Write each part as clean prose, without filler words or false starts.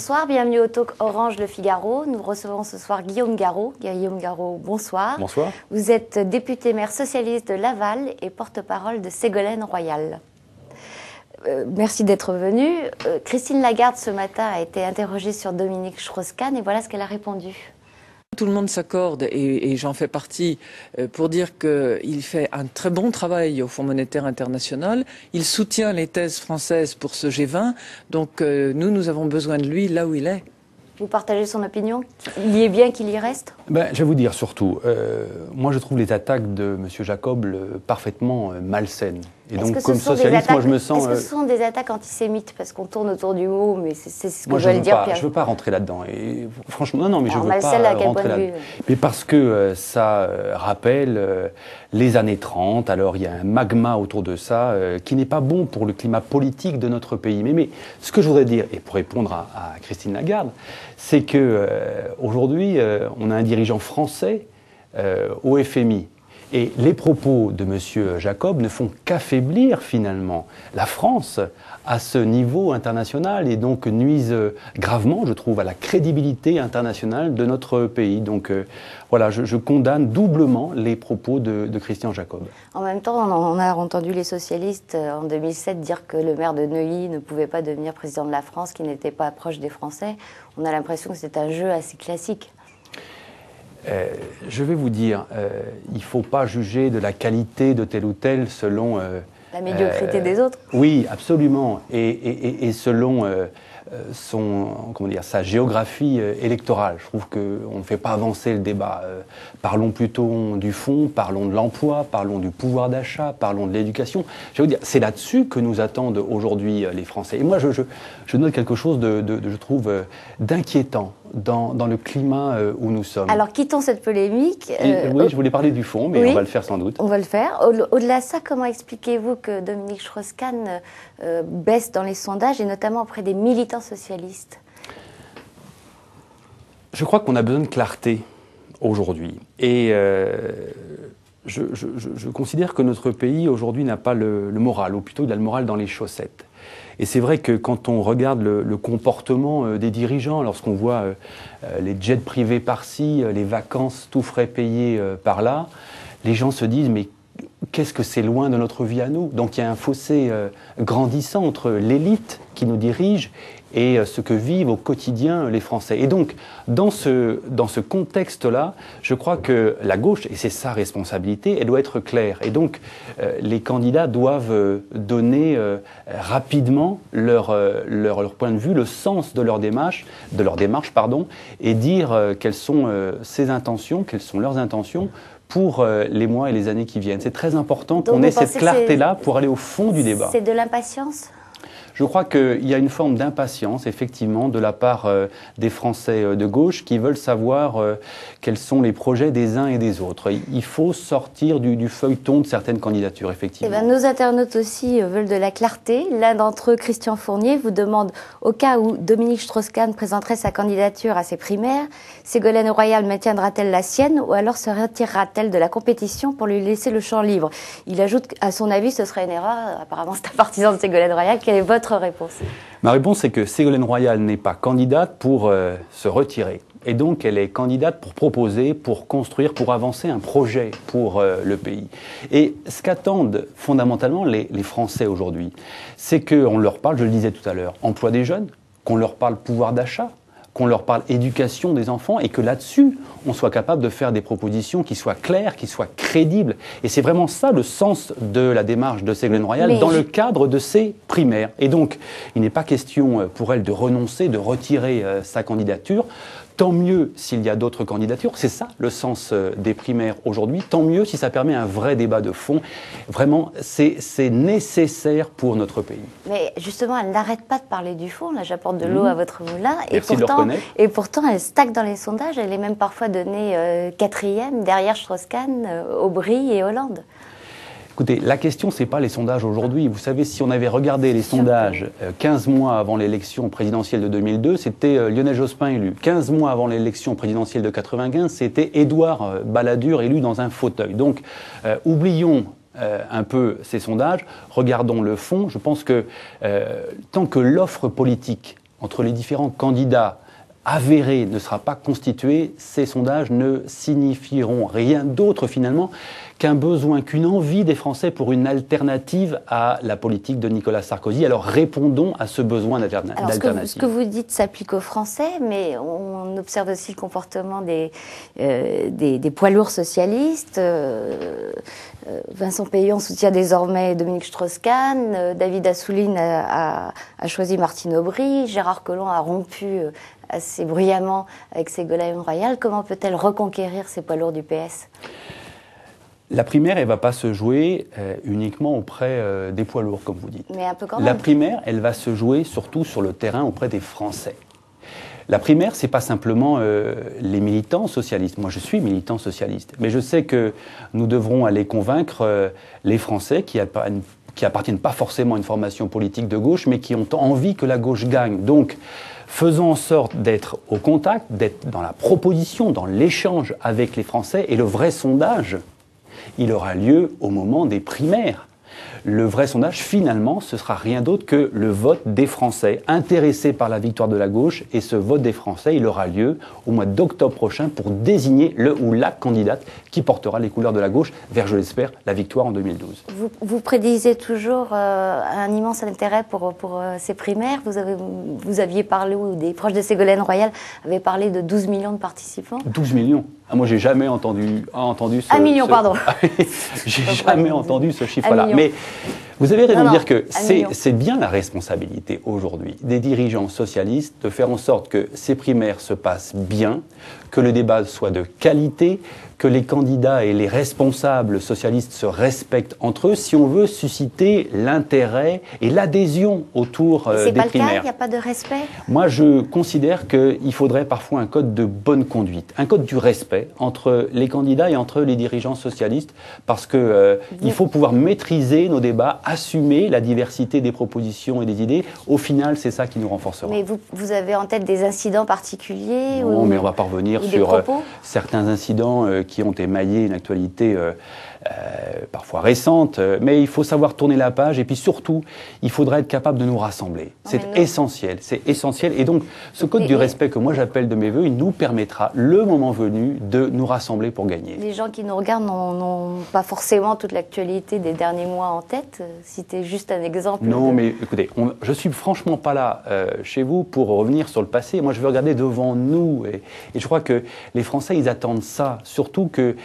Bonsoir, bienvenue au Talk Orange Le Figaro. Nous recevons ce soir Guillaume Garot. Guillaume Garot, bonsoir. Bonsoir. Vous êtes député maire socialiste de Laval et porte-parole de Ségolène Royal. Merci d'être venu. Christine Lagarde, ce matin, a été interrogée sur Dominique Strauss-Kahn et voilà ce qu'elle a répondu. Tout le monde s'accorde, et j'en fais partie, pour dire qu'il fait un très bon travail au Fonds monétaire international. Il soutient les thèses françaises pour ce G20. Donc nous avons besoin de lui là où il est. Vous partagez son opinion? Il y est bien qu'il y reste? Je vais vous dire surtout, moi je trouve les attaques de M. Jacob parfaitement malsaines. Et donc comme socialiste, moi je me sens... Est-ce que ce sont des attaques antisémites? Parce qu'on tourne autour du mot, mais c'est ce que moi, je veux dire, Pierre. Je ne veux pas rentrer là-dedans. Et franchement, non, mais je ne veux pas rentrer là-dedans. Mais parce que ça rappelle les années 30, alors il y a un magma autour de ça qui n'est pas bon pour le climat politique de notre pays. Mais ce que je voudrais dire, et pour répondre à Christine Lagarde, c'est qu'aujourd'hui, on a un dirigeant français au FMI. Et les propos de M. Jacob ne font qu'affaiblir finalement la France à ce niveau international et donc nuisent gravement, je trouve, à la crédibilité internationale de notre pays. Donc voilà, je condamne doublement les propos de Christian Jacob. En même temps, on a entendu les socialistes en 2007 dire que le maire de Neuilly ne pouvait pas devenir président de la France, qu'il n'était pas proche des Français. On a l'impression que c'est un jeu assez classique. Je vais vous dire, il ne faut pas juger de la qualité de tel ou tel selon... la médiocrité des autres. Oui, absolument. Et selon sa géographie électorale. Je trouve qu'on ne fait pas avancer le débat. Parlons plutôt du fond, parlons de l'emploi, parlons du pouvoir d'achat, parlons de l'éducation. Je vais vous dire, c'est là-dessus que nous attendent aujourd'hui les Français. Et moi, je note quelque chose je trouve, d'inquiétant dans le climat où nous sommes. Alors, quittons cette polémique. Oui, je voulais parler du fond, mais oui, on va le faire sans doute. On va le faire. Au-delà de ça, comment expliquez-vous que Dominique Strauss-Kahn baisse dans les sondages, et notamment auprès des militants socialistes? Je crois qu'on a besoin de clarté aujourd'hui. Et je considère que notre pays, aujourd'hui, n'a pas le moral, ou plutôt il a le moral dans les chaussettes. Et c'est vrai que quand on regarde le comportement des dirigeants, lorsqu'on voit les jets privés par-ci, les vacances tout frais payés par-là, les gens se disent « mais qu'est-ce que c'est loin de notre vie à nous ?» Donc il y a un fossé grandissant entre l'élite qui nous dirige et ce que vivent au quotidien les Français. Et donc, dans ce contexte-là, je crois que la gauche, et c'est sa responsabilité, elle doit être claire. Et donc, les candidats doivent donner rapidement leur point de vue, le sens de leur démarche, et dire quelles sont ses intentions, quelles sont leurs intentions pour les mois et les années qui viennent. C'est très important qu'on ait cette clarté-là pour aller au fond du débat. C'est de l'impatience ? Je crois qu'il y a une forme d'impatience, effectivement, de la part des Français de gauche qui veulent savoir quels sont les projets des uns et des autres. Il faut sortir du feuilleton de certaines candidatures, effectivement. Eh bien, nos internautes aussi veulent de la clarté. L'un d'entre eux, Christian Fournier, vous demande, au cas où Dominique Strauss-Kahn présenterait sa candidature à ses primaires, Ségolène Royal maintiendra-t-elle la sienne ou alors se retirera-t-elle de la compétition pour lui laisser le champ libre? Il ajoute qu'à son avis, ce serait une erreur. Apparemment, c'est un partisan de Ségolène Royal. Quelle est votre réponse? Ma réponse, c'est que Ségolène Royal n'est pas candidate pour se retirer. Et donc, elle est candidate pour proposer, pour construire, pour avancer un projet pour le pays. Et ce qu'attendent fondamentalement les Français aujourd'hui, c'est qu'on leur parle, je le disais tout à l'heure, emploi des jeunes, qu'on leur parle pouvoir d'achat, qu'on leur parle éducation des enfants et que là-dessus, on soit capable de faire des propositions qui soient claires, qui soient crédibles. Et c'est vraiment ça le sens de la démarche de Ségolène Royal dans le cadre de ses primaires. Et donc, il n'est pas question pour elle de renoncer, de retirer sa candidature. Tant mieux s'il y a d'autres candidatures, c'est ça le sens des primaires aujourd'hui. Tant mieux si ça permet un vrai débat de fond. Vraiment, c'est nécessaire pour notre pays. Mais justement, elle n'arrête pas de parler du fond. Là, j'apporte de l'eau à votre moulin. Et pourtant, elle stagne dans les sondages. Elle est même parfois donnée 4e derrière Strauss-Kahn, Aubry et Hollande. Écoutez, la question, ce n'est pas les sondages aujourd'hui. Vous savez, si on avait regardé les sondages 15 mois avant l'élection présidentielle de 2002, c'était Lionel Jospin élu. 15 mois avant l'élection présidentielle de 1995, c'était Édouard Balladur élu dans un fauteuil. Donc, oublions un peu ces sondages, regardons le fond. Je pense que tant que l'offre politique entre les différents candidats avéré ne sera pas constitué, ces sondages ne signifieront rien d'autre finalement qu'un besoin, qu'une envie des Français pour une alternative à la politique de Nicolas Sarkozy. Alors répondons à ce besoin d'alternative. Ce que vous dites s'applique aux Français, mais on observe aussi le comportement des poids lourds socialistes. Vincent Peillon soutient désormais Dominique Strauss-Kahn, David Assouline a choisi Martine Aubry, Gérard Collomb a rompu assez bruyamment avec Ségolène Royal. Comment peut-elle reconquérir ces poids lourds du PS ? La primaire, elle ne va pas se jouer uniquement auprès des poids lourds, comme vous dites. Mais un peu quand même. La primaire, elle va se jouer surtout sur le terrain auprès des Français. La primaire, ce n'est pas simplement les militants socialistes. Moi, je suis militant socialiste. Mais je sais que nous devrons aller convaincre les Français qui appartiennent pas forcément à une formation politique de gauche, mais qui ont envie que la gauche gagne. Donc, faisons en sorte d'être au contact, d'être dans la proposition, dans l'échange avec les Français. Et le vrai sondage, il aura lieu au moment des primaires. Le vrai sondage, finalement, ce sera rien d'autre que le vote des Français intéressés par la victoire de la gauche. Et ce vote des Français, il aura lieu au mois d'octobre prochain pour désigner le ou la candidate qui portera les couleurs de la gauche vers, je l'espère, la victoire en 2012. Vous prédisez toujours un immense intérêt pour ces primaires. Vous aviez parlé, ou des proches de Ségolène Royal avaient parlé de 12 millions de participants. 12 millions. Moi, j'ai jamais entendu ce... 1 million, pardon. J'ai jamais entendu ce chiffre-là. Mais vous avez raison de dire que c'est bien la responsabilité aujourd'hui des dirigeants socialistes de faire en sorte que ces primaires se passent bien, que le débat soit de qualité, que les candidats et les responsables socialistes se respectent entre eux si on veut susciter l'intérêt et l'adhésion autour des primaires. C'est pas le cas, il n'y a pas de respect? Moi, je considère qu'il faudrait parfois un code de bonne conduite, un code du respect entre les candidats et entre les dirigeants socialistes, parce que il faut pouvoir maîtriser nos débats, assumer la diversité des propositions et des idées. Au final, c'est ça qui nous renforcera. Mais vous avez en tête des incidents particuliers? Non, mais on va pas revenir sur certains incidents qui ont émaillé une actualité parfois récente, mais il faut savoir tourner la page et puis surtout, il faudra être capable de nous rassembler. C'est essentiel, et donc ce code du respect que moi j'appelle de mes voeux, il nous permettra, le moment venu, de nous rassembler pour gagner. Les gens qui nous regardent n'ont pas forcément toute l'actualité des derniers mois en tête. Citez juste un exemple. Non, mais écoutez, je suis franchement pas là chez vous pour revenir sur le passé. Moi, je veux regarder devant nous, et je crois que les Français, ils attendent ça, surtout que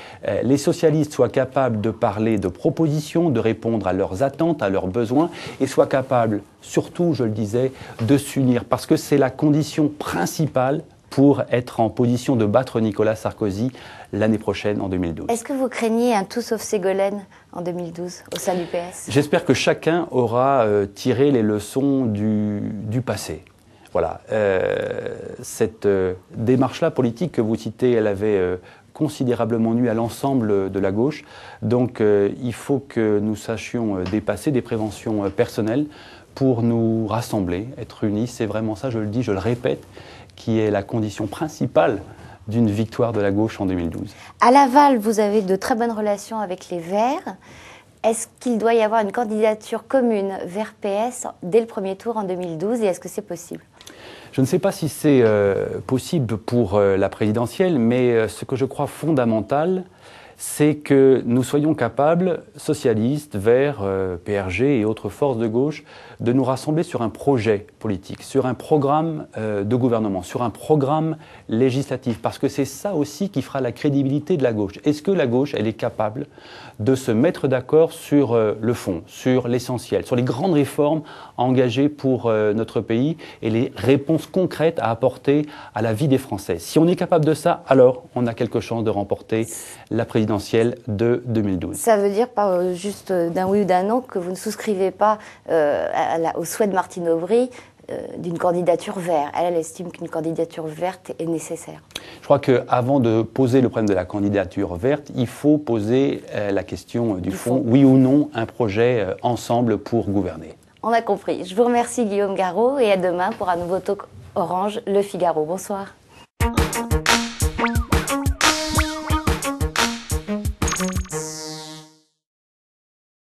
les socialistes soient capables de parler de propositions, de répondre à leurs attentes, à leurs besoins, et soient capables, surtout, je le disais, de s'unir, parce que c'est la condition principale pour être en position de battre Nicolas Sarkozy l'année prochaine, en 2012. Est-ce que vous craignez un tout sauf Ségolène en 2012 au sein du PS? J'espère que chacun aura tiré les leçons du passé. Voilà. Cette démarche-là politique que vous citez, elle avait considérablement nui à l'ensemble de la gauche. Donc il faut que nous sachions dépasser des préventions personnelles pour nous rassembler, être unis. C'est vraiment ça, je le dis, je le répète, qui est la condition principale d'une victoire de la gauche en 2012. À Laval, vous avez de très bonnes relations avec les Verts. Est-ce qu'il doit y avoir une candidature commune Verts PS dès le premier tour en 2012 et est-ce que c'est possible ? Je ne sais pas si c'est possible pour la présidentielle, mais ce que je crois fondamental, c'est que nous soyons capables, socialistes, Verts, PRG et autres forces de gauche, de nous rassembler sur un projet politique, sur un programme de gouvernement, sur un programme législatif, parce que c'est ça aussi qui fera la crédibilité de la gauche. Est-ce que la gauche, elle est capable de se mettre d'accord sur le fond, sur l'essentiel, sur les grandes réformes engagées pour notre pays et les réponses concrètes à apporter à la vie des Français? Si on est capable de ça, alors on a quelque chance de remporter la présidentielle de 2012. Ça veut dire, pas juste d'un oui ou d'un non, que vous ne souscrivez pas au souhait de Martine Aubry d'une candidature verte. Elle estime qu'une candidature verte est nécessaire. Je crois qu'avant de poser le problème de la candidature verte, il faut poser la question du fond. Oui ou non, un projet ensemble pour gouverner. On a compris. Je vous remercie Guillaume Garot et à demain pour un nouveau talk Orange Le Figaro. Bonsoir.